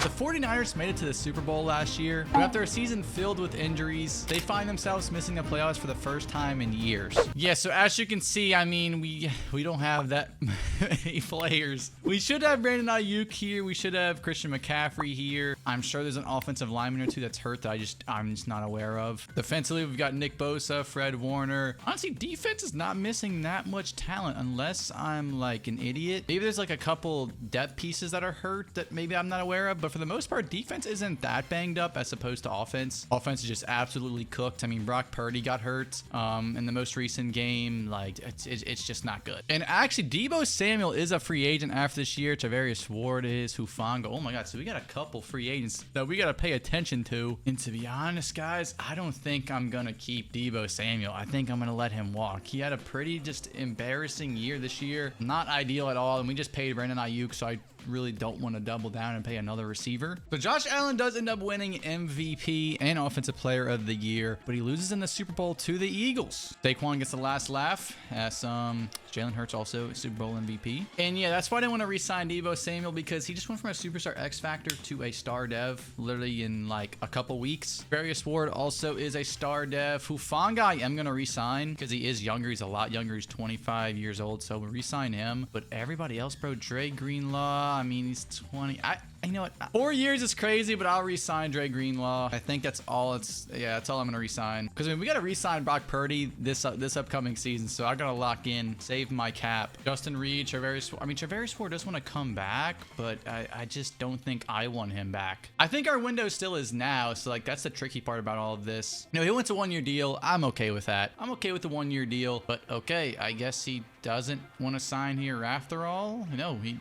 The 49ers made it to the Super Bowl last year, but after a season filled with injuries, they find themselves missing the playoffs for the first time in years. Yeah, so as you can see, I mean, we don't have that many players. We should have Brandon Ayuk here. We should have Christian McCaffrey here. I'm sure there's an offensive lineman or two that's hurt that I'm just not aware of. Defensively, we've got Nick Bosa, Fred Warner. Honestly, defense is not missing that much talent unless I'm like an idiot. Maybe there's like a couple depth pieces that are hurt that maybe I'm not aware of, but for the most part, defense isn't that banged up as opposed to offense. Offense is just absolutely cooked. I mean, Brock Purdy got hurt in the most recent game. Like, it's just not good. And actually, Deebo Samuel is a free agent after this year. Charvarius Ward is, Hufanga. Oh my God, so we got a couple free agents that we got to pay attention to. And to be honest, guys, I don't think I'm going to keep Deebo Samuel. I think I'm going to let him walk. He had a pretty just embarrassing year this year. Not ideal at all. And we just paid Brandon Ayuk, so I really don't want to double down and pay another receiver. But Josh Allen does end up winning MVP and Offensive Player of the Year, but he loses in the Super Bowl to the Eagles. Saquon gets the last laugh as Jalen Hurts also Super Bowl MVP. And yeah, that's why I didn't want to re-sign Deebo Samuel, because he just went from a superstar X Factor to a star dev literally in like a couple weeks. Charvarius Ward also is a star dev. Hufanga I am going to re-sign because he is younger. He's a lot younger. He's 25 years old, so we'll re-sign him. But everybody else, bro, Dre Greenlaw, I mean, he's 20. You know what? 4 years is crazy, but I'll re-sign Dre Greenlaw. I think that's all that's all I'm going to re-sign. Because I mean, we got to re-sign Brock Purdy this upcoming season, so I got to lock in, save my cap. Justin Reed, Charvarius Ward does want to come back, but I just don't think I want him back. I think our window still is now, so like that's the tricky part about all of this. You know, he wants a 1-year deal. I'm okay with that. I'm okay with the 1-year deal, but okay, I guess he doesn't want to sign here after all. No, he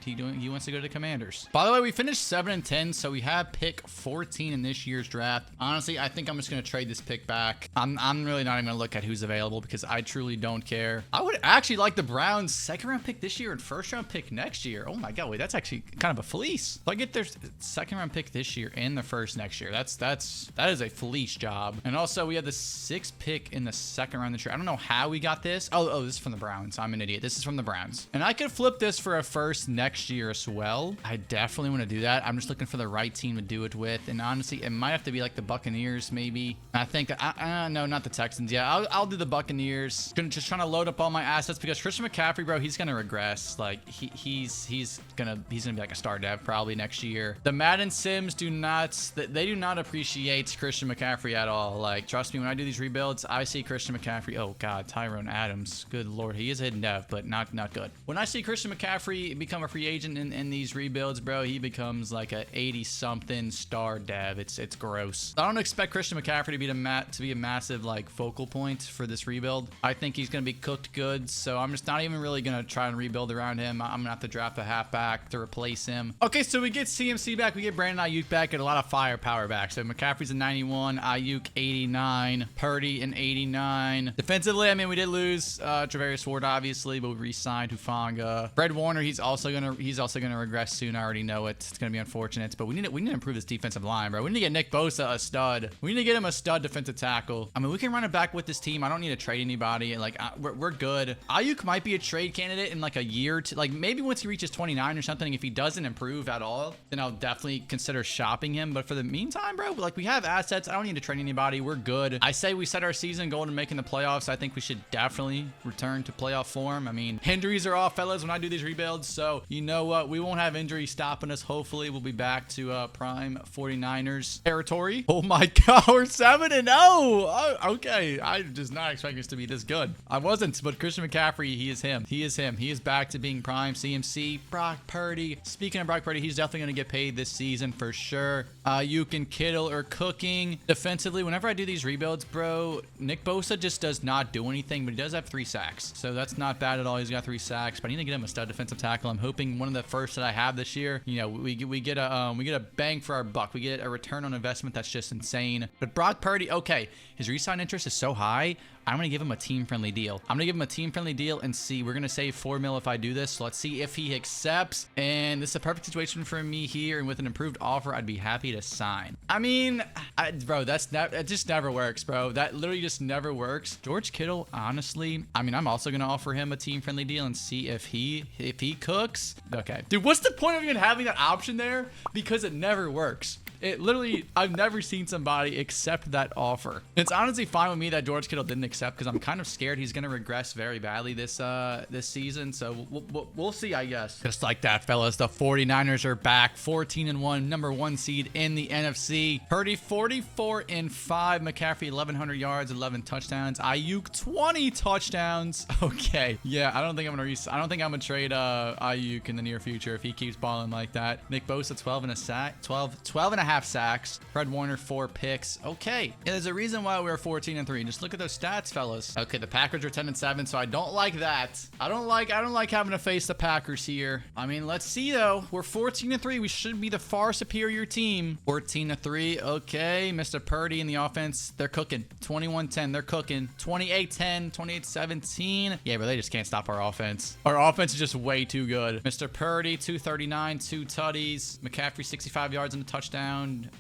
wants to go to the Commanders. By the way, we finished 7-10, so we have pick 14 in this year's draft. Honestly, I think I'm just going to trade this pick back. I'm really not even going to look at who's available because I truly don't care. I would actually like the Browns' 2nd-round pick this year and 1st-round pick next year. Oh my God, wait, that's actually kind of a fleece. If I get their 2nd-round pick this year and the 1st next year, that is a fleece job. And also, we have the 6th pick in the 2nd round this year. I don't know how we got this. Oh, this is from the Browns. I'm an idiot. This is from the Browns. And I could flip this for a 1st next year as well. I definitely want to do that. I'm just looking for the right team to do it with. And honestly, it might have to be like the Buccaneers, maybe. I think, no, not the Texans. Yeah, I'll do the Buccaneers. Just trying to load up all my assets because Christian McCaffrey, bro, he's going to regress. Like, he's gonna be like a star dev probably next year. The Madden Sims do not appreciate Christian McCaffrey at all. Like, trust me, when I do these rebuilds, I see Christian McCaffrey. Oh God, Tyrone Adams. Good Lord, he is a hidden dev, but not good. When I see Christian McCaffrey become a free agent in these rebuilds, bro, he becomes like a 80-something star dev. It's gross. I don't expect Christian McCaffrey to be a massive like focal point for this rebuild. I think he's gonna be cooked good, so I'm just not even really gonna try and rebuild around him. I'm gonna have to draft a halfback to replace him. Okay, so we get CMC back, we get Brandon Ayuk back, get a lot of firepower back. So McCaffrey's a 91, Ayuk 89, Purdy an 89. Defensively, I mean, we did lose Charvarius Ward obviously, but we re-signed Hufanga. Fred Warner, he's also gonna regress soon. I already know it. It's gonna be unfortunate, but we need to improve this defensive line, bro. We need to get Nick Bosa a stud. We need to get him a stud defensive tackle. I mean, we can run it back with this team. I don't need to trade anybody. Like, we're good. Ayuk might be a trade candidate in like a year to like maybe once he reaches 29 or something. If he doesn't improve at all, then I'll definitely consider shopping him. But for the meantime, bro, like we have assets. I don't need to trade anybody. We're good. I say we set our season goal to making the playoffs. I think we should definitely return to playoff form. I mean, injuries are off, fellas, when I do these rebuilds. So you know what? We won't have injuries stopping us. Hopefully, we'll be back to prime 49ers territory. Oh my God, we're 7-0. Oh, okay, I was not expecting this to be this good. I wasn't, but Christian McCaffrey, he is him. He is him. He is back to being prime. CMC, Brock Purdy. Speaking of Brock Purdy, he's definitely going to get paid this season for sure. Ayuk and Kittle are cooking. Defensively, whenever I do these rebuilds, bro, Nick Bosa just does not do anything, but he does have 3 sacks. So that's not bad at all. He's got 3 sacks, but I need to get him a stud defensive tackle. I'm hoping one of the first that I have this year, you know, we get a bang for our buck. We get a return on investment that's just insane. But Brock Purdy, okay, his re-sign interest is so high. I'm going to give him a team-friendly deal. I'm going to give him a team-friendly deal and see. We're going to save 4 mil if I do this. So let's see if he accepts. And this is a perfect situation for me here. And with an improved offer, I'd be happy to sign. I mean, bro, it just never works, bro. That literally just never works. George Kittle, honestly, I mean, I'm also going to offer him a team-friendly deal and see if he cooks. Okay. Dude, what's the point of even having that option there? Because it never works. It literally, I've never seen somebody accept that offer. It's honestly fine with me that George Kittle didn't accept because I'm kind of scared he's going to regress very badly this season. So we'll see, I guess. Just like that, fellas, the 49ers are back, 14-1, number 1 seed in the NFC. Purdy 44-5, McCaffrey 1,100 yards, 11 touchdowns. Ayuk 20 touchdowns. Okay, yeah, I don't think I'm gonna trade Ayuk in the near future if he keeps balling like that. Nick Bosa 12 and a half sacks. Fred Warner 4 picks. Okay, yeah, there's a reason why we're 14-3. Just look at those stats, fellas. Okay, the Packers are 10-7, so I don't like that. I don't like having to face the Packers here. I mean, let's see though. We're 14-3. We should be the far superior team. 14-3. Okay, Mr. Purdy in the offense, they're cooking. 21-10, they're cooking. 28-10, 28-17. Yeah, but they just can't stop our offense. Our offense is just way too good. Mr. Purdy 239, 2 tutties. McCaffrey 65 yards and a touchdown.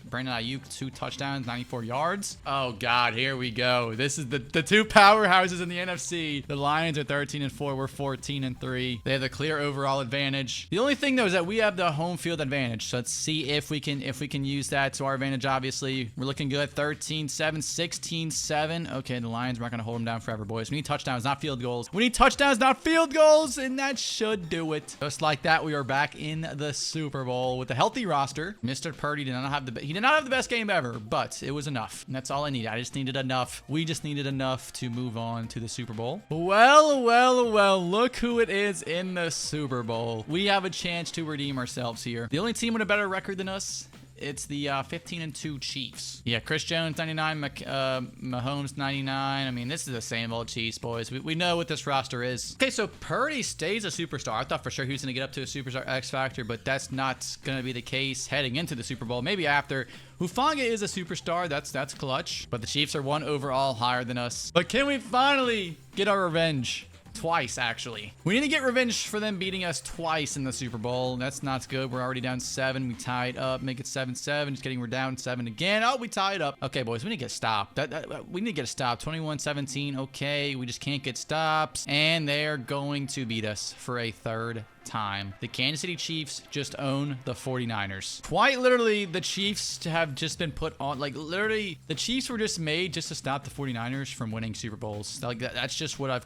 Brandon Ayuk 2 touchdowns, 94 yards. Oh God, here we go. This is the two powerhouses in the NFC. The Lions are 13-4. We're 14-3. They have the clear overall advantage. The only thing though is that we have the home field advantage. So let's see if we can use that to our advantage. Obviously, we're looking good. 13-7, 16-7. Okay, the Lions, we're not gonna hold them down forever, boys. We need touchdowns, not field goals. We need touchdowns, not field goals, and that should do it. Just like that, we are back in the Super Bowl with a healthy roster. Mr. Purdy did not have the best game ever, but it was enough. And that's all I needed. I just needed enough. We just needed enough to move on to the Super Bowl. Well, look who it is in the Super Bowl. We have a chance to redeem ourselves here. The only team with a better record than us, it's the 15-2 Chiefs. Yeah, Chris Jones 99, Mahomes 99. I mean, this is the same old Chiefs, boys. We know what this roster is. Okay, so Purdy stays a superstar. I thought for sure he was going to get up to a superstar X Factor, but that's not going to be the case heading into the Super Bowl. Maybe after. Hufanga is a superstar. That's clutch. But the Chiefs are 1 overall higher than us. But can we finally get our revenge? Twice, actually. We need to get revenge for them beating us twice in the Super Bowl. That's not good. We're already down 7. We tied up. Make it 7-7. Just kidding. We're down 7 again. Oh, we tied up. Okay, boys. We need to get stopped. We need to get a stop. 21-17. Okay. We just can't get stops. And they're going to beat us for a third time. The Kansas City Chiefs just own the 49ers. Quite literally, the Chiefs have just been put on, like literally, the Chiefs were just made just to stop the 49ers from winning Super Bowls. Like that's just what I've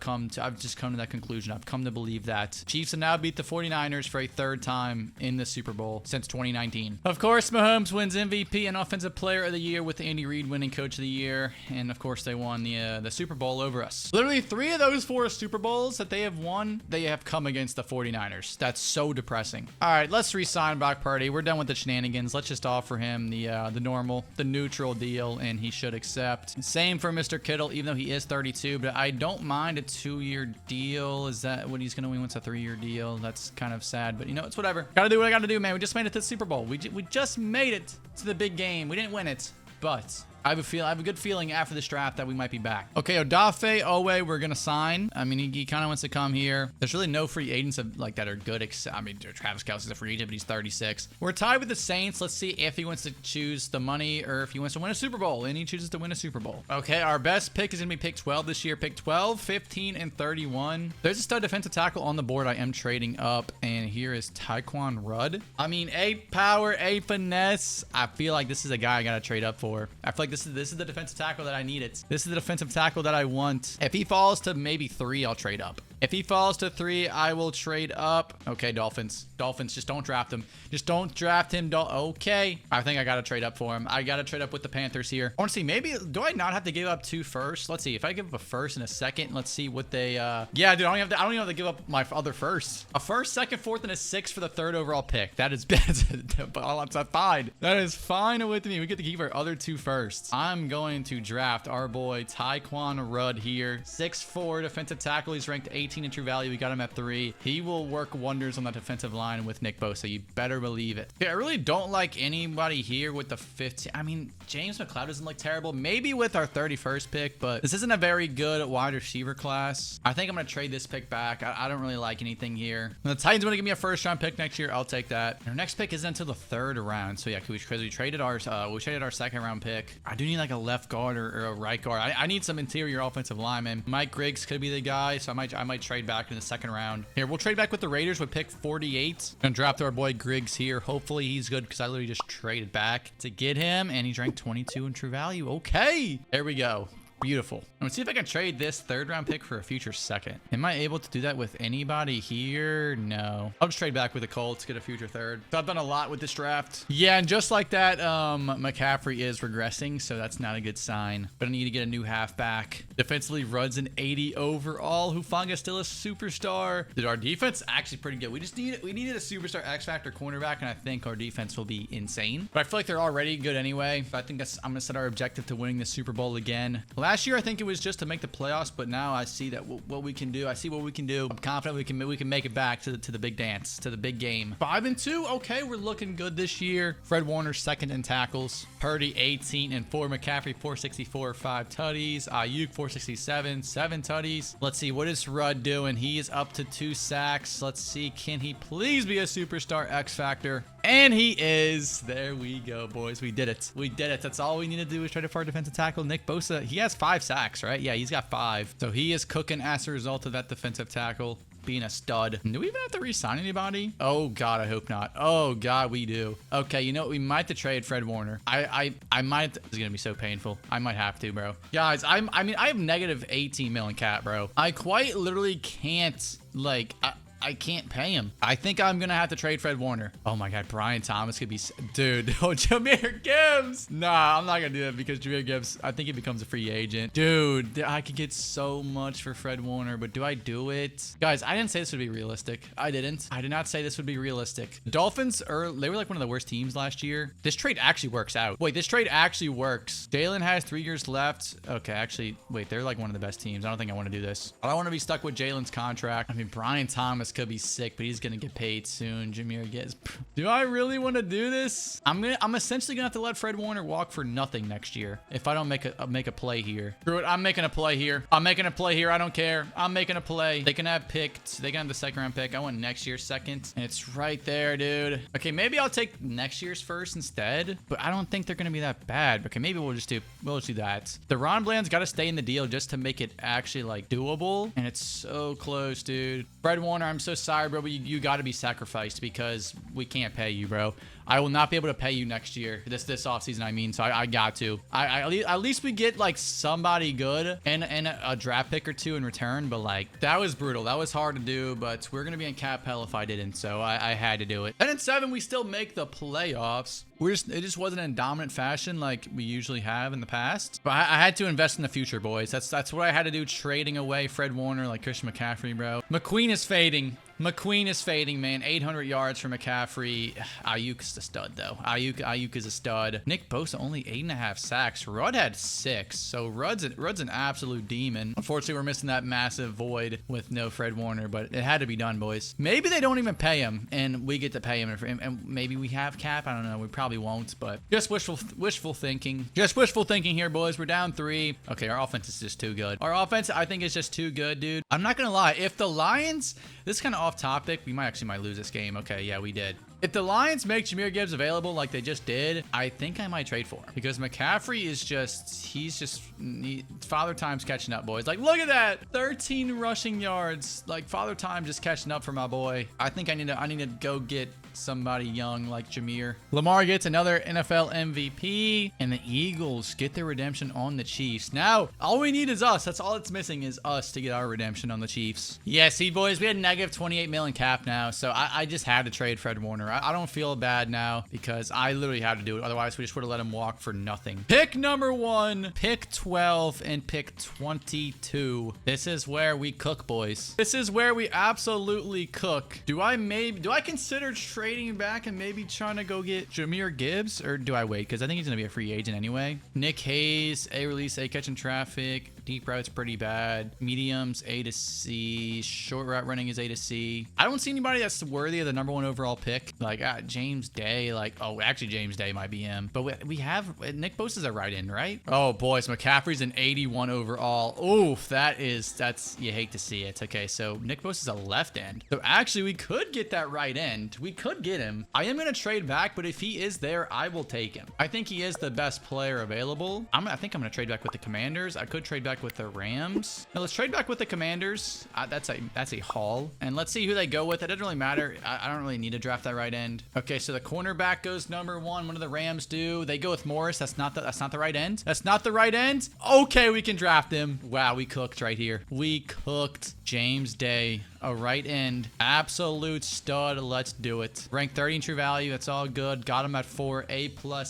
just come to that conclusion. I've come to believe that Chiefs have now beat the 49ers for a third time in the Super Bowl since 2019. Of course, Mahomes wins MVP and Offensive Player of the Year with Andy Reid winning Coach of the Year. And of course, they won the Super Bowl over us. Literally 3 of those 4 Super Bowls that they have won, they have come against the 49ers. That's so depressing. All right, let's re-sign Brock Purdy. We're done with the shenanigans. Let's just offer him the normal, the neutral deal, and he should accept. Same for Mr. Kittle, even though he is 32, but I don't mind a 2-year deal. Is that what he's going to win? What's a 3-year deal? That's kind of sad, but you know, it's whatever. Gotta do what I gotta do, man. We just made it to the Super Bowl. We just made it to the big game. We didn't win it, but I have a good feeling after this draft that we might be back. Okay, Odafe Owe, we're gonna sign. I mean, he kind of wants to come here. There's really no free agents like that are good. I mean, Travis Kelce's a free agent, but he's 36. We're tied with the Saints. Let's see if he wants to choose the money or if he wants to win a Super Bowl, and he chooses to win a Super Bowl. Okay, our best pick is gonna be pick 12 this year. Pick 12, 15, and 31. There's a stud defensive tackle on the board. I am trading up, and here is Taekwon Rudd. I mean, A power, A finesse. I feel like this is a guy I gotta trade up for. I feel like this is the defensive tackle that I needed. This is the defensive tackle that I want. If he falls to maybe 3, I'll trade up. If he falls to 3, I will trade up. Okay, Dolphins. Dolphins, just don't draft him. Just don't draft him. Okay. I think I got to trade up for him. I got to trade up with the Panthers here. I want to see, maybe, do I not have to give up 2 firsts? Let's see. If I give up a first and a second, let's see what they, yeah, dude, I don't even have to give up my other firsts. A first, second, fourth, and a 6th for the 3rd overall pick. That is that's fine. That is fine with me. We get to keep our other 2 firsts. I'm going to draft our boy Taekwon Rudd here. 6'4" defensive tackle. He's ranked 8th 18 in true value. We got him at 3. He will work wonders on that defensive line with Nick Bosa. You better believe it. Yeah, I really don't like anybody here with the 15. I mean, James McLeod doesn't look terrible. Maybe with our 31st pick, but this isn't a very good wide receiver class. I think I'm going to trade this pick back. I don't really like anything here. The Titans want to give me a first round pick next year. I'll take that. Our next pick isn't until the 3rd round. So yeah, because we traded our second round pick. I do need like a left guard or a right guard. I need some interior offensive linemen. Mike Griggs could be the guy, so I might trade back in the 2nd round. Here, we'll trade back with the Raiders with pick 48. Gonna draft our boy Griggs here. Hopefully he's good because I literally just traded back to get him, and he's ranked 22 in true value. Okay, there we go. Beautiful. I'm gonna see if I can trade this 3rd round pick for a future 2nd. Am I able to do that with anybody here? No. I'll just trade back with the Colts, get a future 3rd. So I've done a lot with this draft. Yeah, and just like that, McCaffrey is regressing, so that's not a good sign. But I need to get a new halfback. Defensively, Rudd's an 80 overall. Hufanga still a superstar. Dude, our defense actually pretty good. We needed a superstar X Factor cornerback, and I think our defense will be insane. But I feel like they're already good anyway. But I think I'm gonna set our objective to winning the Super Bowl again. Last year, I think it was just to make the playoffs, but now I see that what we can do. I see what we can do. I'm confident we can make it back to the big dance, to the big game. 5-2. Okay, we're looking good this year. Fred Warner 2nd in tackles. Purdy 18 and 4. McCaffrey 464, 5 tutties. Ayuk 467, 7 tutties. Let's see, what is Rudd doing? He is up to 2 sacks. Let's see, can he please be a superstar X Factor? And he is. There we go, boys. We did it. We did it. That's all we need to do is try to far defensive tackle. Nick Bosa, he has 5 sacks, right? Yeah, he's got 5. So he is cooking as a result of that defensive tackle being a stud. Do we even have to re-sign anybody? Oh God, I hope not. Oh God, we do. Okay, you know what? We might have to trade Fred Warner. I might. This is gonna be so painful. I might have to, bro. Guys, I mean, I have negative 18 million cap, bro. I quite literally can't like. I can't pay him. I think I'm going to have to trade Fred Warner. Oh my God, Brian Thomas could be... Dude, oh, Jahmyr Gibbs. Nah, I'm not going to do that because Jahmyr Gibbs, I think he becomes a free agent. Dude, I could get so much for Fred Warner, but do I do it? Guys, I didn't say this would be realistic. I didn't. I did not say this would be realistic. The Dolphins, they were like one of the worst teams last year. This trade actually works out. Wait, this trade actually works. Jalen has 3 years left. Okay, actually, wait, they're like one of the best teams. I don't think I want to do this. I don't want to be stuck with Jalen's contract. I mean, Brian Thomas could be sick, but he's gonna get paid soon. Jahmyr Gibbs. Do I really want to do this? I'm essentially gonna have to let Fred Warner walk for nothing next year if I don't make a play here. Screw it. I'm making a play here. I'm making a play here. I don't care. I'm making a play. They can have picked. They can have the 2nd round pick. I want next year's 2nd, and it's right there, dude. Okay, maybe I'll take next year's 1st instead, but I don't think they're gonna be that bad. Okay, maybe we'll just do that. The Ron Bland's got to stay in the deal just to make it actually like doable, and it's so close, dude. Fred Warner, I'm so sorry, bro, but you got to be sacrificed because we can't pay you, bro. I will not be able to pay you next year, this offseason, I mean, so I got to. At least we get like somebody good and a draft pick or 2 in return, but like that was brutal. That was hard to do, but we're gonna be in cap hell if I didn't, so I had to do it. 10-7, we still make the playoffs. It just wasn't in dominant fashion like we usually have in the past. But I had to invest in the future, boys. That's what I had to do, trading away Fred Warner like Christian McCaffrey, bro. McQueen is fading. McQueen is fading, man. 800 yards for McCaffrey. Ayuk's a stud, though. Ayuk is a stud. Nick Bosa only 8.5 sacks. Rudd had 6, so Rudd's an absolute demon. Unfortunately, we're missing that massive void with no Fred Warner, but it had to be done, boys. Maybe they don't even pay him, and we get to pay him, and maybe we have cap. I don't know. We probably won't, but just wishful thinking. Just wishful thinking here, boys. We're down 3. Okay, our offense is just too good. Our offense, I think, is just too good, dude. I'm not gonna lie. If the Lions, this is kind of off topic, we might lose this game. Okay, yeah, we did. If the Lions make Jahmyr Gibbs available like they just did, I think I might trade for him because McCaffrey is Father Time's catching up, boys. Like, look at that, 13 rushing yards. Like, Father Time just catching up for my boy. I think I need to go get somebody young like Jahmyr. Lamar gets another NFL MVP, and the Eagles get their redemption on the Chiefs. Now, all we need is us. That's all it's missing is us to get our redemption on the Chiefs. Yeah, see, boys, we had negative 28 million cap now, so I just had to trade Fred Warner. I don't feel bad now because I literally had to do it. Otherwise, we just would have let him walk for nothing. Pick number 1, pick 12, and pick 22. This is where we cook, boys. This is where we absolutely cook. Do I consider trading back and maybe trying to go get Jahmyr Gibbs, or do I wait? Because I think he's going to be a free agent anyway. Nick Hayes, A release, A catching traffic. Deep route's pretty bad. Mediums, A to C. Short route running is A to C. I don't see anybody that's worthy of the #1 overall pick. Like, James Day, like, oh, actually, James Day might be him. But we have, Nick Bosa's a right end, right? Oh, boys, McCaffrey's an 81 overall. Oof, that's, you hate to see it. Okay, so Nick Bosa's a left end. So actually, we could get that right end. We could get him. I am going to trade back, but if he is there, I will take him. I think he is the best player available. I think I'm going to trade back with the Commanders. I could trade back with the Rams. Now, let's trade back with the Commanders. That's a haul. And let's see who they go with. It doesn't really matter. I don't really need to draft that right end. Okay, so the cornerback goes #1. What do the Rams do? They go with Morris. That's not the right end. That's not the right end. Okay, we can draft him. Wow, we cooked right here. We cooked. James Day, a right end, absolute stud. Let's do it. Rank 30 in true value. That's all good. Got him at 4. A+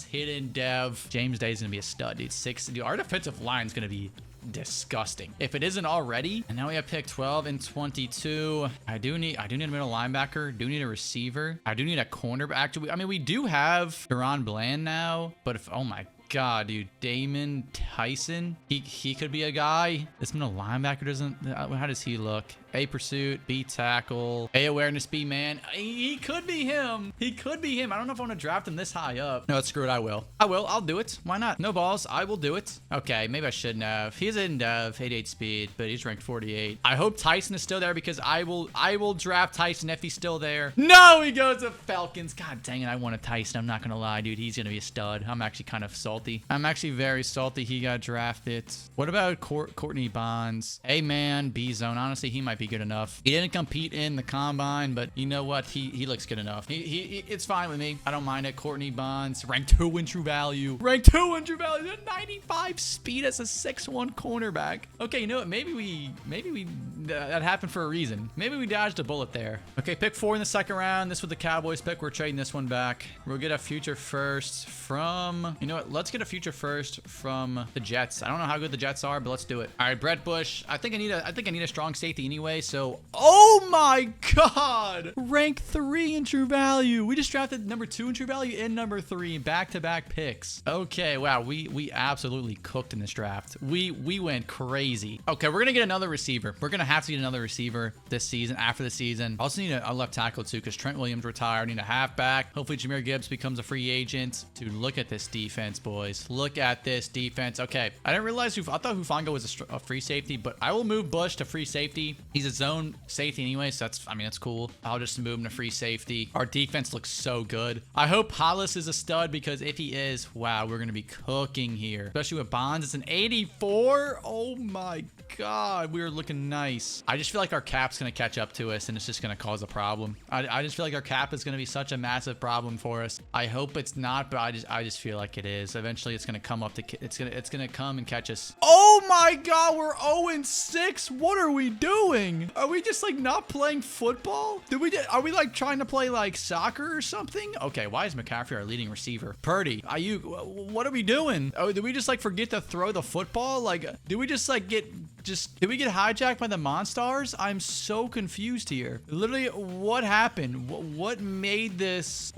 hidden dev. James Day is gonna be a stud, dude. 6. Dude, our defensive line is gonna be disgusting if it isn't already. And now we have pick 12 and 22. I do need a middle linebacker. Do need a receiver. I do need a cornerback. Actually, I mean, we do have Deron Bland now, but if, oh my God, dude, Damon Tyson, he could be a guy. This middle linebacker doesn't, how does he look? A pursuit, B tackle, A awareness, B man. He could be him. He could be him. I don't know if I want to draft him this high up. No, screw it. I will. I'll do it. Why not? No balls. I will do it. Okay, maybe I shouldn't have. He's in dev, 88 speed, but he's ranked 48. I hope Tyson is still there because I will draft Tyson if he's still there. No, he goes to Falcons. God dang it. I want a Tyson. I'm not going to lie, dude. He's going to be a stud. I'm actually kind of salty. I'm actually very salty he got drafted. What about Courtney Bonds? A man, B zone. Honestly, he might be good enough. He didn't compete in the combine, but you know what? He looks good enough. It's fine with me. I don't mind it. Courtney Bonds, rank 2 in true value. Rank 2 in true value. 95 speed as a 6'1" cornerback. Okay, you know what? Maybe that happened for a reason. Maybe we dodged a bullet there. Okay, pick 4 in the second round. This was the Cowboys pick. We're trading this one back. We'll get a future first from, you know what? Let's get a future first from the Jets. I don't know how good the Jets are, but let's do it. All right, Brett Bush. I think I need a strong safety anyway. So, oh my God, rank 3 in true value. We just drafted #2 in true value and #3 back-to-back picks. Okay, wow, we absolutely cooked in this draft. We went crazy. Okay, we're gonna get another receiver. We're gonna have to get another receiver this season. After the season, also need a left tackle too because Trent Williams retired. Need a halfback. Hopefully, Jahmyr Gibbs becomes a free agent. Dude, look at this defense, boys. Look at this defense. Okay, I didn't realize I thought Hufanga was a free safety, but I will move Bush to free safety. He's a zone safety anyway, so that's cool. I'll just move him to free safety. Our defense looks so good. I hope Hollis is a stud because if he is, wow, we're gonna be cooking here. Especially with Bonds, it's an 84. Oh my God, we are looking nice. I just feel like our cap's gonna catch up to us and it's just gonna cause a problem. I just feel like our cap is gonna be such a massive problem for us. I hope it's not, but I just feel like it is. Eventually, it's gonna come up to it's gonna come and catch us. Oh my God, we're 0-6. What are we doing? Are we just like not playing football? Are we like trying to play like soccer or something? Okay, why is McCaffrey our leading receiver? Purdy, Ayuk, what are we doing? Oh, did we just like forget to throw the football? Like, did we just like did we get hijacked by the Monstars? I'm so confused here. Literally, what happened? What made this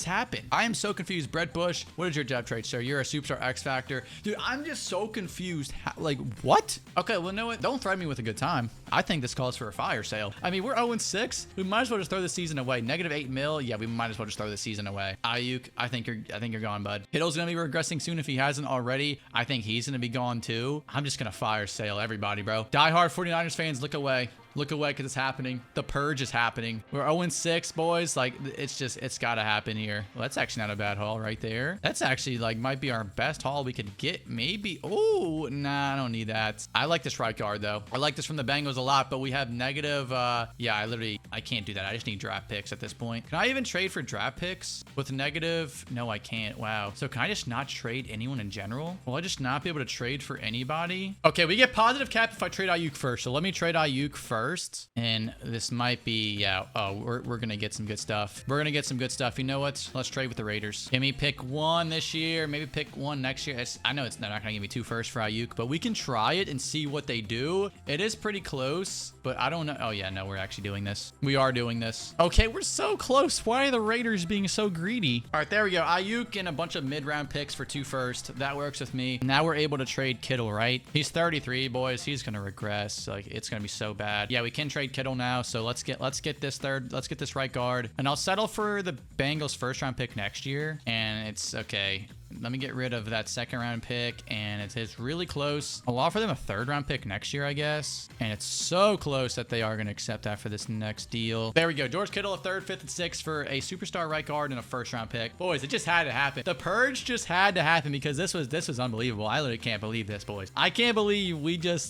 happen? I am so confused. Brett Bush, what is your depth trait, sir? You're a superstar X Factor. Dude, I'm just so confused. Like, what? Okay, well, you know what? Don't threaten me with a good time. I think this calls for a fire sale. I mean, we're 0-6. We might as well just throw the season away. -8 mil. Yeah, we might as well just throw the season away. Ayuk, I think you're gone, bud. Kittle's gonna be regressing soon if he hasn't already. I think he's gonna be gone too. I'm just gonna fire sale everybody, bro. Die hard 49ers fans, look away. Look away because it's happening. The purge is happening. We're 0-6, boys. Like, it's got to happen here. Well, that's actually not a bad haul right there. That's actually, like, might be our best haul we could get. Maybe. Oh, nah, I don't need that. I like this right guard, though. I like this from the Bengals a lot, but we have negative. Yeah, I can't do that. I just need draft picks at this point. Can I even trade for draft picks with negative? No, I can't. Wow. So can I just not trade anyone in general? Will I just not be able to trade for anybody? Okay, we get positive cap if I trade Ayuk first. So let me trade Ayuk first. first. And this might be, yeah, oh, we're going to get some good stuff. We're going to get some good stuff. You know what? Let's trade with the Raiders. Give me pick 1 this year. Maybe pick 1 next year. I know they're not going to give me 2 firsts for Ayuk, but we can try it and see what they do. It is pretty close, but I don't know. Oh, yeah, no, we're actually doing this. We are doing this. Okay, we're so close. Why are the Raiders being so greedy? All right, there we go. Ayuk and a bunch of mid-round picks for 2 firsts. That works with me. Now we're able to trade Kittle, right? He's 33, boys. He's going to regress. Like, it's going to be so bad. Yeah, we can trade Kittle now, so let's get this right guard. And I'll settle for the Bengals first-round pick next year, and it's okay. Let me get rid of that second-round pick, and it's really close. I'll offer them a third-round pick next year, I guess. And it's so close that they are going to accept that for this next deal. There we go. George Kittle, a 3rd, 5th, and 6th for a superstar right guard and a first-round pick. Boys, it just had to happen. The purge just had to happen because this was unbelievable. I literally can't believe this, boys. I can't believe we just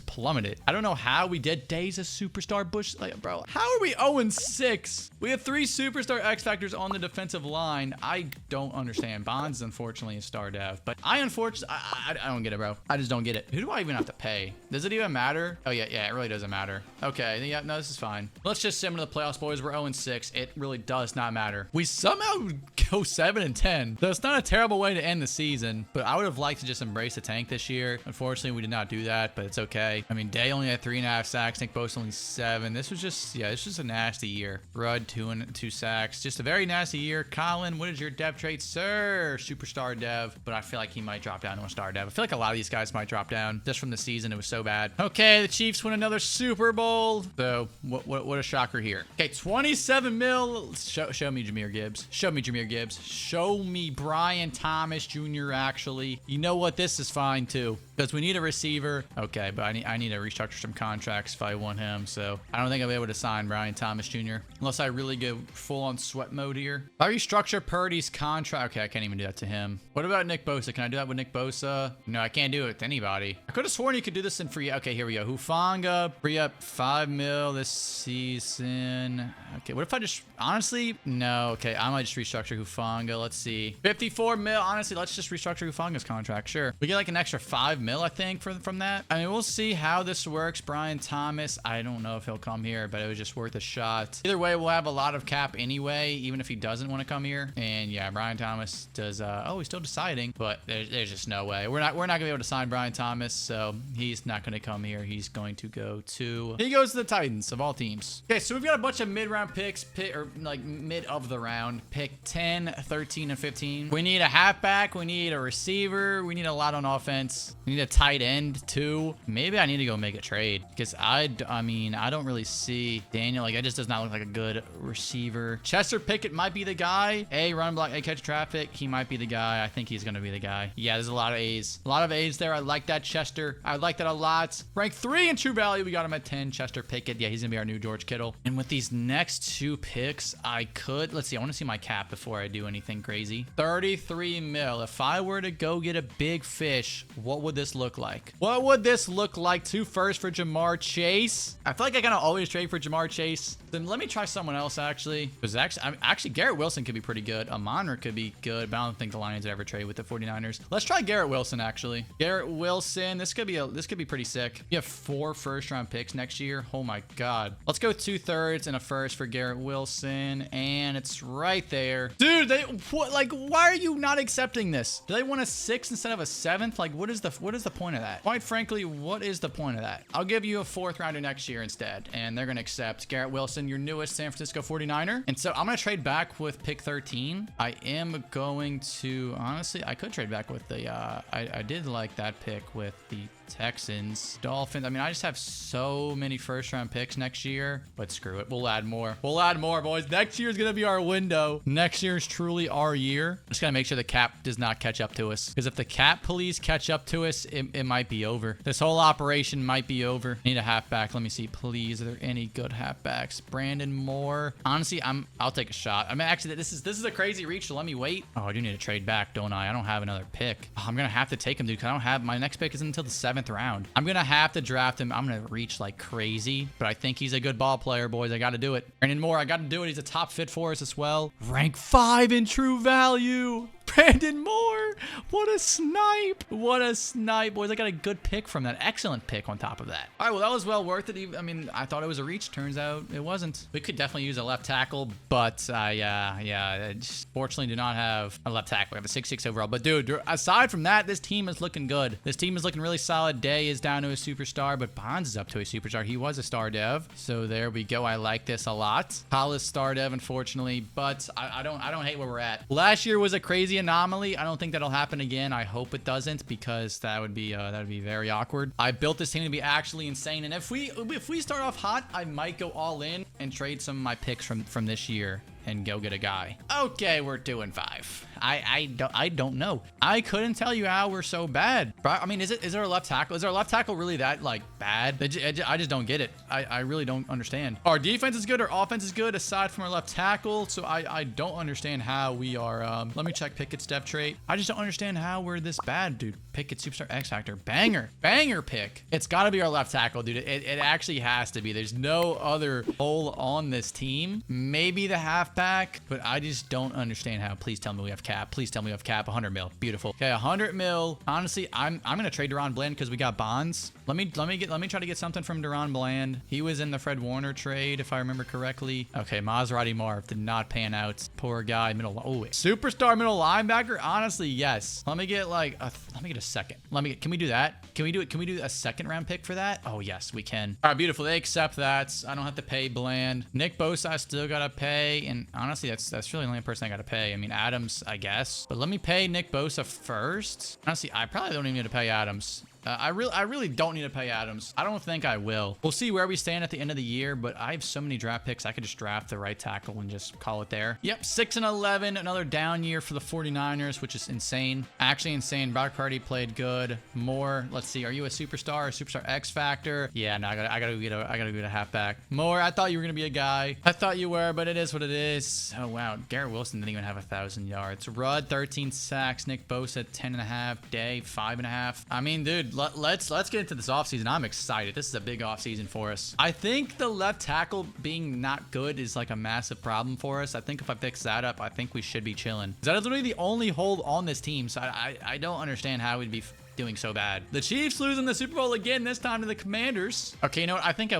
plummeted. I don't know how we did. Days of superstar Bush, like, bro. How are we 0-6? We have 3 superstar X factors on the defensive line. I don't understand. Bonds, unfortunately, is star dev, but I don't get it, bro. I just don't get it. Who do I even have to pay? Does it even matter? Oh, yeah, it really doesn't matter. Okay, yeah, no, this is fine. Let's just sim to the playoffs, boys. We're 0-6. It really does not matter. We somehow go 7-10. So it's not a terrible way to end the season, but I would have liked to just embrace the tank this year. Unfortunately, we did not do that, but it's okay. I mean, Day only had 3.5 sacks. Nick Bosa only 7. This was just, yeah, it's just a nasty year. Rudd, 2 sacks. Just a very nasty year. Colin, what is your dev trait, sir? Superstar dev, but I feel like he might drop down to a star dev. I feel like a lot of these guys might drop down just from the season. It was so bad. Okay, the Chiefs win another Super Bowl. So what a shocker here. Okay, 27 mil. Show me Jahmyr Gibbs. Show me Jahmyr Gibbs. Show me Brian Thomas Jr. Actually, you know what? This is fine too because we need a receiver. Okay, but I need to restructure some contracts if I want him. So I don't think I'll be able to sign Brian Thomas Jr. unless I really go full on sweat mode here. If I restructure Purdy's contract, okay, I can't even do that to him. What about Nick Bosa? Can I do that with Nick Bosa? No, I can't do it with anybody. I could have sworn you could do this in free. Okay, here we go. Hufanga, free up 5 mil this season. Okay, what if I just, honestly, no. Okay, I might just restructure Hufanga. Let's see. 54 mil. Honestly, let's just restructure Hufanga's contract. Sure. We get like an extra 5 mil, I think, from that. I mean, we'll see how this works. Brian Thomas, I don't know if he'll come here, but it was just worth a shot. Either way, we'll have a lot of cap anyway, even if he doesn't want to come here. And yeah, Brian Thomas does, oh, he's still deciding, but there's just no way. We're not gonna be able to sign Brian Thomas, so he's not gonna come here. He's going to go to, he goes to the Titans of all teams. Okay, so we've got a bunch of mid-round picks, or like mid of the round. Pick 10, 13, and 15. We need a halfback. We need a receiver. We need a lot on offense. We need a tight end too. Maybe I need to go make a trade because I mean, I don't really see Daniel. Like, it just does not look like a good receiver. Chester Pickett might be the guy. A, run block, A, catch traffic. He might be the guy. I think he's going to be the guy. Yeah, there's a lot of A's. A lot of A's there. I like that, Chester. I like that a lot. Rank 3 in True Value. We got him at 10. Chester Pickett. Yeah, he's going to be our new George Kittle. And with these next 2 picks, I could, let's see. I want to see my cap before I do anything crazy. 33 mil. If I were to go get a big fish, what would this look like? What would this look like? 2 firsts for Jamar Chase. I feel like I gotta always trade for Jamar Chase. Then let me try someone else actually. Because actually Garrett Wilson could be pretty good. Amonra could be good, but I don't think the Lions would ever trade with the 49ers. Let's try Garrett Wilson actually. Garrett Wilson. This could be pretty sick. You have 4 first-round picks next year. Oh my God. Let's go 2/3 and a first for Garrett Wilson, and it's right there, dude. Like, why are you not accepting this? Do they want a 6th instead of a 7th? Like, what is the point of that? Quite frankly, what is the point of that? I'll give you a 4th rounder next year instead, and they're gonna accept Garrett Wilson, your newest San Francisco 49er. And so I'm gonna trade back with pick 13. I am going to, honestly, I could trade back with the I did like that pick with the Texans, Dolphins. I mean, I just have so many first-round picks next year, but screw it. We'll add more. We'll add more, boys. Next year is going to be our window. Next year is truly our year. Just got to make sure the cap does not catch up to us, because if the cap police catch up to us, it might be over. This whole operation might be over. Need a halfback. Let me see, please. Are there any good halfbacks? Brandon Moore. Honestly, I'll take a shot. I mean, actually, this is a crazy reach, so let me wait. Oh, I do need to trade back, don't I? I don't have another pick. Oh, I'm going to have to take him, dude, because I don't have, my next pick isn't until the 7th round. I'm gonna have to draft him. I'm gonna reach like crazy, but I think he's a good ball player, boys. I gotta do it. Brandon Moore, I gotta do it. He's a top fit for us as well. Rank 5 in True Value. Brandon Moore. What a snipe. What a snipe. Boys, I got a good pick from that. Excellent pick on top of that. All right, well, that was well worth it. I mean, I thought it was a reach. Turns out it wasn't. We could definitely use a left tackle, but I fortunately do not have a left tackle. We have a 6'6" overall. But, dude, aside from that, this team is looking good. This team is looking really solid. Day is down to a superstar, but Bonds is up to a superstar. He was a star dev. So there we go. I like this a lot. Hollis star dev, unfortunately, but I don't hate where we're at. Last year was a crazy anomaly. I don't think that'll happen again. I hope it doesn't, because that would be very awkward. I built this team to be actually insane, and if we start off hot, I might go all in and trade some of my picks from this year and go get a guy. Okay, we're 2-5. I don't know. I couldn't tell you how we're so bad. I mean, is there a left tackle? Is our left tackle really that like bad? I just don't get it. I really don't understand. Our defense is good. Our offense is good aside from our left tackle. So I don't understand how we are. Let me check Pickett's depth trait. I just don't understand how we're this bad, dude. Pickett superstar X factor. Banger pick. It's got to be our left tackle, dude. It actually has to be. There's no other hole on this team. Maybe the halfback, but I just don't understand how. Please tell me we have cap. Please tell me we have cap. 100 mil. Beautiful. Okay, 100 mil. Honestly, I'm gonna trade Deron Bland because we got Bonds. Let me try to get something from Deron Bland. He was in the Fred Warner trade, if I remember correctly. Okay, Maserati Marv did not pan out. Poor guy. Superstar middle linebacker. Honestly, yes. Let me get a second. Can we do that? Can we do a second round pick for that? Oh yes, we can. All right, beautiful. They accept that. I don't have to pay Bland. Nick Bosa, I still gotta pay, and honestly, that's really the only person I gotta pay. I mean, Adams, I guess, but let me pay Nick Bosa first. Honestly, I probably don't even need to pay Adams. I really don't need to pay Adams. I don't think I will. We'll see where we stand at the end of the year, but I have so many draft picks. I could just draft the right tackle and just call it there. Yep, 6-11. Another down year for the 49ers, which is insane. Actually insane. Brock Purdy played good. Moore, let's see. Are you a superstar? A superstar X factor? Yeah, no, I gotta get a halfback. Moore, I thought you were gonna be a guy. I thought you were, but it is what it is. Oh wow, Garrett Wilson didn't even have 1,000 yards. Rudd, 13 sacks. Nick Bosa, 10.5. Day, 5.5. I mean, dude. Let's get into this offseason. I'm excited. This is a big offseason for us. I think the left tackle being not good is like a massive problem for us. I think if I fix that up, I think we should be chilling. That is literally the only hole on this team, so I don't understand how we'd be doing so bad. The Chiefs losing the Super Bowl again, this time to the Commanders. Okay, you know what? I think I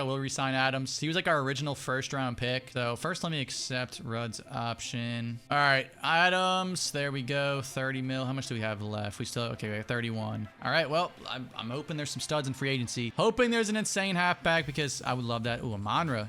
will re-sign Adams. He was like our original first round pick. So first, let me accept Rudd's option. All right, Adams. There we go. 30 mil. How much do we have left? We have 31. All right, well, I'm hoping there's some studs in free agency. Hoping there's an insane halfback because I would love that. Ooh, Amonra.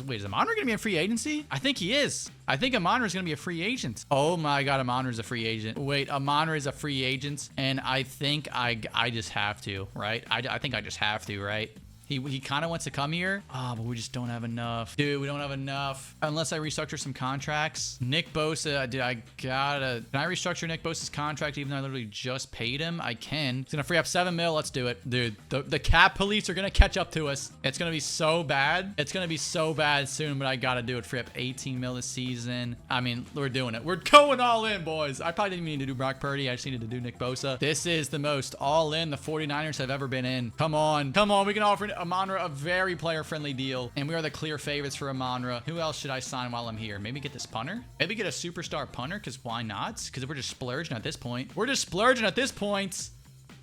Wait, is Amonra going to be in free agency? I think he is. I think Amonra is going to be a free agent. Oh my God, Amonra is a free agent. Wait, Amonra is a free agent, and I think I just have to, right? I think I just have to, right? He kind of wants to come here. Oh, but we just don't have enough. Dude, we don't have enough. Unless I restructure some contracts. Nick Bosa, dude, can I restructure Nick Bosa's contract even though I literally just paid him? I can. It's going to free up 7 mil. Let's do it. Dude, the cap police are going to catch up to us. It's going to be so bad. It's going to be so bad soon, but I got to do it. Free up 18 mil this season. I mean, we're doing it. We're going all in, boys. I probably didn't even need to do Brock Purdy. I just needed to do Nick Bosa. This is the most all in the 49ers have ever been in. Come on. Come on. We can offer Amonra a very player-friendly deal, and we are the clear favorites for Amonra. Who else should I sign while I'm here? Maybe get this punter? Maybe get a superstar punter, because why not? Because we're just splurging at this point. We're just splurging at this point.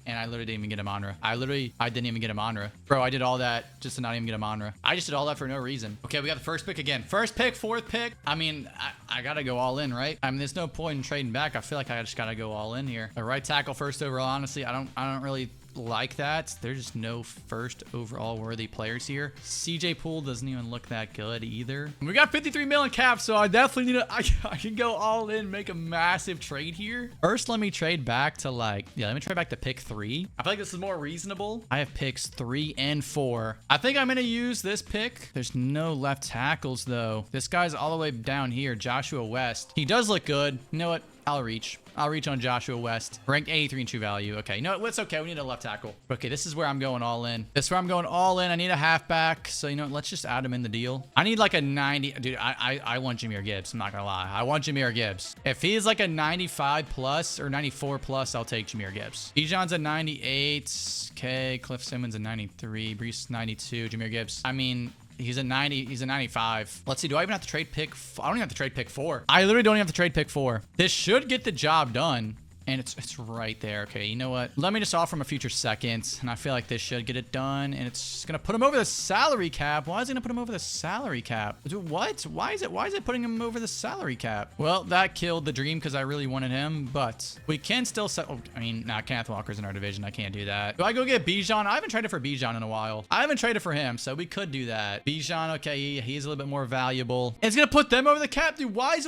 And I literally didn't even get Amonra. I didn't even get Amonra. Bro, I did all that just to not even get Amonra. I just did all that for no reason. Okay, we got the first pick again. First pick, fourth pick. I mean, I gotta go all in, right? I mean, there's no point in trading back. I feel like I just gotta go all in here. A right tackle first overall, honestly, I don't really like that. There's just no first overall worthy players here. CJ Poole doesn't even look that good either. We got 53 million cap, so I definitely need I can go all in, make a massive trade here. First, let me trade back to let me trade back to pick 3. I feel like this is more reasonable. I have picks 3 and 4. I think I'm gonna use this pick. There's no left tackles though. This guy's all the way down here, Joshua West. He does look good. You know what? I'll reach on Joshua West. Ranked 83 in true value. Okay, no, it's okay. We need a left tackle. Okay, this is where I'm going all in. This is where I'm going all in. I need a halfback. So, you know what? Let's just add him in the deal. I need like a 90. Dude, I want Jahmyr Gibbs. I'm not going to lie. I want Jahmyr Gibbs. If he's like a 95 plus or 94 plus, I'll take Jahmyr Gibbs. Bijan's a 98. Okay, Cliff Simmons a 93. Brees 92. Jahmyr Gibbs. I mean, He's a 90. He's a 95. Let's see. Do I even have to trade pick? I don't even have to trade pick 4. I literally don't even have to trade pick 4. This should get the job done. And it's right there. Okay, you know what? Let me just offer him a future second. And I feel like this should get it done. And it's going to put him over the salary cap. Why is it going to put him over the salary cap? What? Why is it putting him over the salary cap? Well, that killed the dream because I really wanted him. But we can still set... Oh, I mean, nah, Kenneth Walker's in our division. I can't do that. Do I go get Bijan? I haven't traded for Bijan in a while. I haven't traded for him, so we could do that. Bijan, okay, he's a little bit more valuable. And it's going to put them over the cap? Dude, what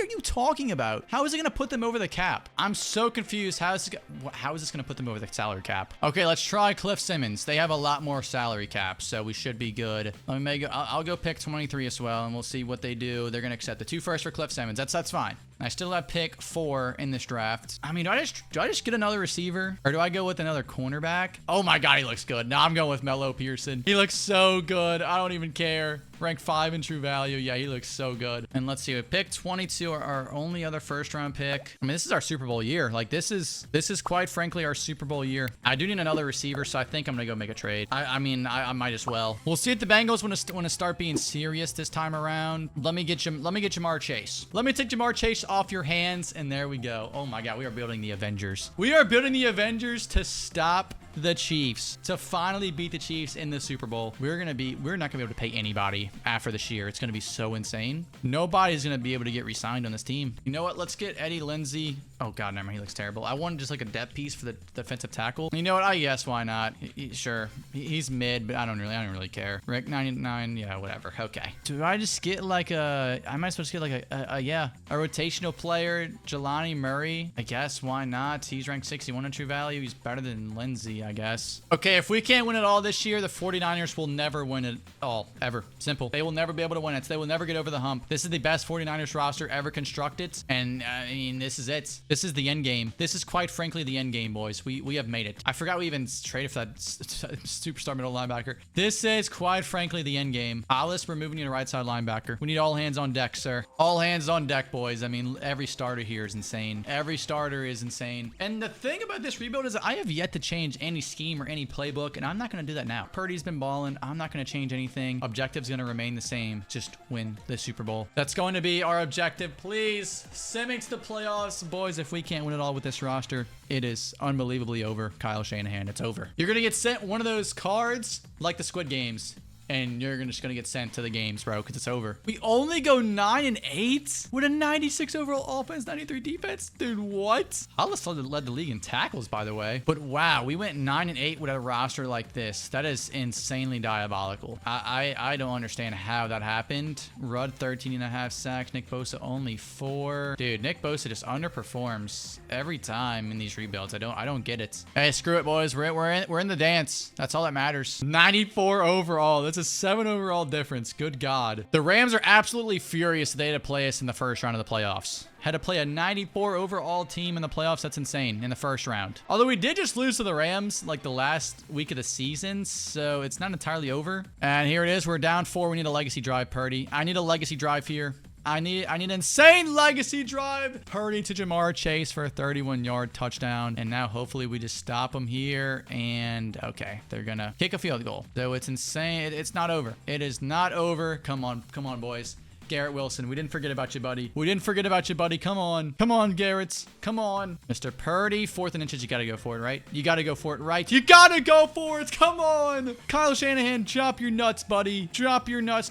are you talking about? How is it going to put them over the cap? I'm so confused. How is this going to put them over the salary cap? Okay, let's try Cliff Simmons. They have a lot more salary cap, so we should be good. Let me I'll go pick 23 as well, and we'll see what they do. They're going to accept the 2 firsts for Cliff Simmons. That's fine. I still have pick 4 in this draft. I mean, do I just get another receiver, or do I go with another cornerback? Oh my God, he looks good. No, I'm going with Melo Pearson. He looks so good. I don't even care. Rank 5 in true value. Yeah, he looks so good. And let's see, we pick 22, our only other first round pick. I mean, this is our Super Bowl year. Like, this is quite frankly our Super Bowl year. I do need another receiver, so I think I'm gonna go make a trade. I mean, I might as well. We'll see if the Bengals want to start being serious this time around. Let me get Jamar Chase. Let me take Jamar Chase off your hands, and there we go. Oh my God, we are building the Avengers. We are building the Avengers to stop the Chiefs, to finally beat the Chiefs in the Super Bowl. We're not gonna be able to pay anybody after this year. It's gonna be so insane. Nobody's gonna be able to get re-signed on this team. You know what? Let's get Eddie Lindsey. Oh God, never mind. He looks terrible. I wanted just like a depth piece for the defensive tackle. You know what? I guess why not? Sure, he's mid, but I don't really care. Rick 99, yeah, whatever. Okay. Do I just get like I might as well just get like a rotational player, Jelani Murray? I guess why not? He's ranked 61 in true value. He's better than Lindsey, I guess. Okay, if we can't win it all this year, the 49ers will never win it all, ever. Simple. They will never be able to win it. So they will never get over the hump. This is the best 49ers roster ever constructed, and I mean, this is it. This is the end game. This is quite frankly the end game, boys. We have made it. I forgot we even traded for that superstar middle linebacker. This is quite frankly the end game. Alice, we're moving you to right side linebacker. We need all hands on deck, sir. All hands on deck, boys. I mean, every starter here is insane. Every starter is insane. And the thing about this rebuild is I have yet to change any scheme or any playbook, and I'm not going to do that now. Purdy's been balling. I'm not going to change anything. Objective's going to remain the same. Just win the Super Bowl. That's going to be our objective. Please, Simmons to playoffs. Boys, if we can't win it all with this roster, it is unbelievably over. Kyle Shanahan, it's over. You're going to get sent one of those cards like the Squid Games, and you're just gonna get sent to the games, bro, because it's over. We only go 9-8 with a 96 overall offense, 93 defense. Dude, what? Hollis led the league in tackles, by the way. But wow, we went 9-8 with a roster like this. That is insanely diabolical. I don't understand how that happened. Rudd 13.5 sacks. Nick Bosa only 4. Dude, Nick Bosa just underperforms every time in these rebuilds. I don't get it. Hey, screw it, boys. We're in the dance. That's all that matters. 94 overall. That's a 7 overall difference. Good God. The Rams are absolutely furious that they had to play us in the first round of the playoffs. Had to play a 94 overall team in the playoffs. That's insane in the first round. Although we did just lose to the Rams like the last week of the season, so it's not entirely over. And here it is. We're down 4. We need a legacy drive, Purdy. I need a legacy drive here. I need an insane legacy drive. Purdy to Jamar Chase for a 31-yard touchdown. And now hopefully we just stop them here. And okay, they're gonna kick a field goal. So it's insane. It's not over. It is not over. Come on, boys. Garrett Wilson, we didn't forget about you, buddy. We didn't forget about you, buddy. Come on. Come on, Garrett's. Come on. Mr. Purdy, 4th and inches. You got to go for it, right? You got to go for it, right? You got to go for it. Come on. Kyle Shanahan, drop your nuts, buddy. Drop your nuts.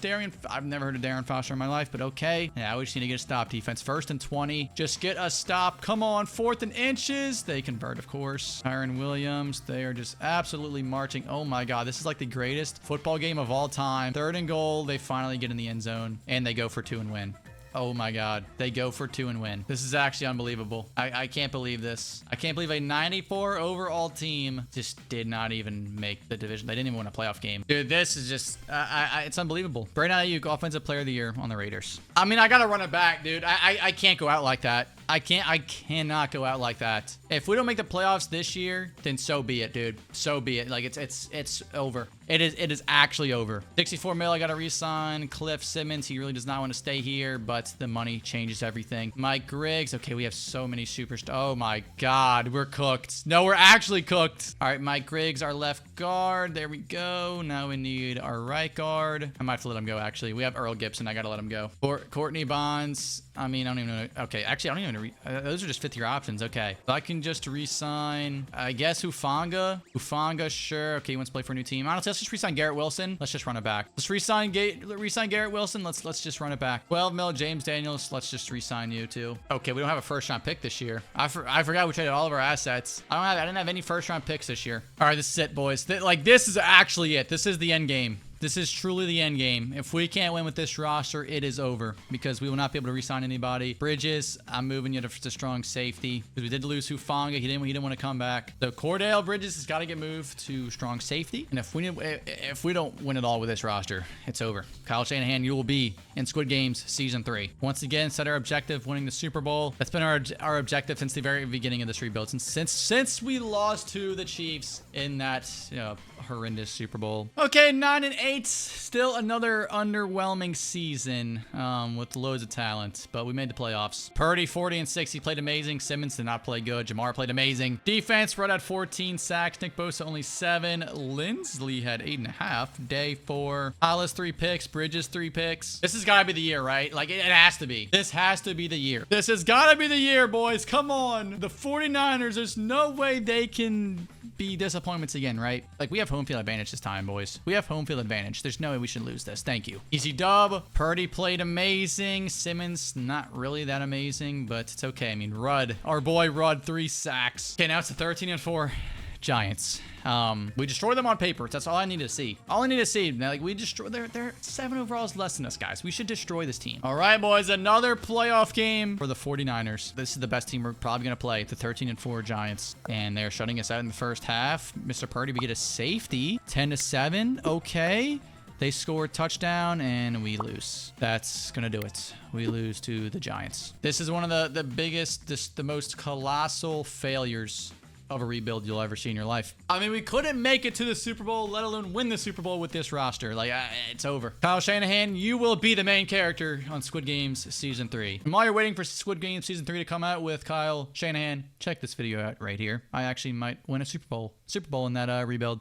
I've never heard of Darren Foster in my life, but okay. Yeah, we just need to get a stop. Defense 1st and 20. Just get a stop. Come on. 4th and inches. They convert, of course. Tyron Williams. They are just absolutely marching. Oh my God. This is like the greatest football game of all time. 3rd and goal. They finally get in the end zone and they go for 2 and win. Oh my God. They go for 2 and win. This is actually unbelievable. I can't believe this. I can't believe a 94 overall team just did not even make the division. They didn't even win a playoff game. Dude, this is just, it's unbelievable. Brandon Ayuk, Offensive Player of the Year on the Raiders. I mean, I got to run it back, dude. I can't go out like that. I cannot go out like that. If we don't make the playoffs this year, then so be it, dude. So be it. Like, it's over. It is actually over. 64 mil, I got to re-sign. Cliff Simmons, he really does not want to stay here, but the money changes everything. Mike Griggs, okay, we have so many superstars. Oh my God, we're cooked. No, we're actually cooked. All right, Mike Griggs, our left guard. There we go. Now we need our right guard. I might have to let him go, actually. We have Earl Gibson. I got to let him go. Courtney Bonds. I mean, I don't even know. Okay, actually, I don't even those are just fifth-year options. Okay. So I can just re-sign, I guess, Hufanga. Hufanga, sure. Okay, he wants to play for a new team. Honestly, let's just re-sign Garrett Wilson. Let's just run it back. Let's re-sign Garrett Wilson. Let's just run it back. 12 mil, James Daniels. Let's just re-sign you too. Okay, we don't have a first-round pick this year. I forgot we traded all of our assets. I didn't have any first-round picks this year. All right, this is it, boys. This is actually it. This is the end game. This is truly the end game. If we can't win with this roster, it is over because we will not be able to re-sign anybody. Bridges, I'm moving you to strong safety because we did lose Hufanga. He didn't want to come back. So Cordell Bridges has got to get moved to strong safety. And if we don't win it all with this roster, it's over. Kyle Shanahan, you will be in Squid Games Season 3. Once again, set our objective, winning the Super Bowl. That's been our objective since the very beginning of this rebuild. Since we lost to the Chiefs in that, horrendous Super Bowl. Okay, 9-8. Still another underwhelming season with loads of talent, but we made the playoffs. Purdy 40-6. He played amazing. Simmons did not play good. Jamar played amazing. Defense, Rudd had 14 sacks. Nick Bosa only 7. Lindsley had 8.5. Day 4. Hollis 3 picks. Bridges 3 picks. This has got to be the year, right? Like it has to be. This has to be the year. This has got to be the year, boys. Come on. The 49ers, there's no way they can be disappointments again, right? Like we have home field advantage this time, boys. We have home field advantage. There's no way we should lose this. Thank you. Easy dub. Purdy played amazing. Simmons, not really that amazing, but it's okay. I mean, Rudd, our boy Rudd, 3 sacks. Okay, now it's a 13-4 Giants. We destroy them on paper. That's all I need to see. All I need to see. Now, like we destroy. They're 7 overalls less than us, guys. We should destroy this team. All right, boys. Another playoff game for the 49ers. This is the best team we're probably gonna play. The 13-4 Giants, and they're shutting us out in the first half. Mr. Purdy, we get a safety. 10-7. Okay. They score a touchdown and we lose. That's gonna do it. We lose to the Giants. This is one of the biggest, the most colossal failures of a rebuild you'll ever see in your life. I mean, we couldn't make it to the Super Bowl, let alone win the Super Bowl with this roster. Like, it's over. Kyle Shanahan, you will be the main character on Squid Games Season 3. And while you're waiting for Squid Games Season 3 to come out with Kyle Shanahan, check this video out right here. I actually might win a Super Bowl in that rebuild.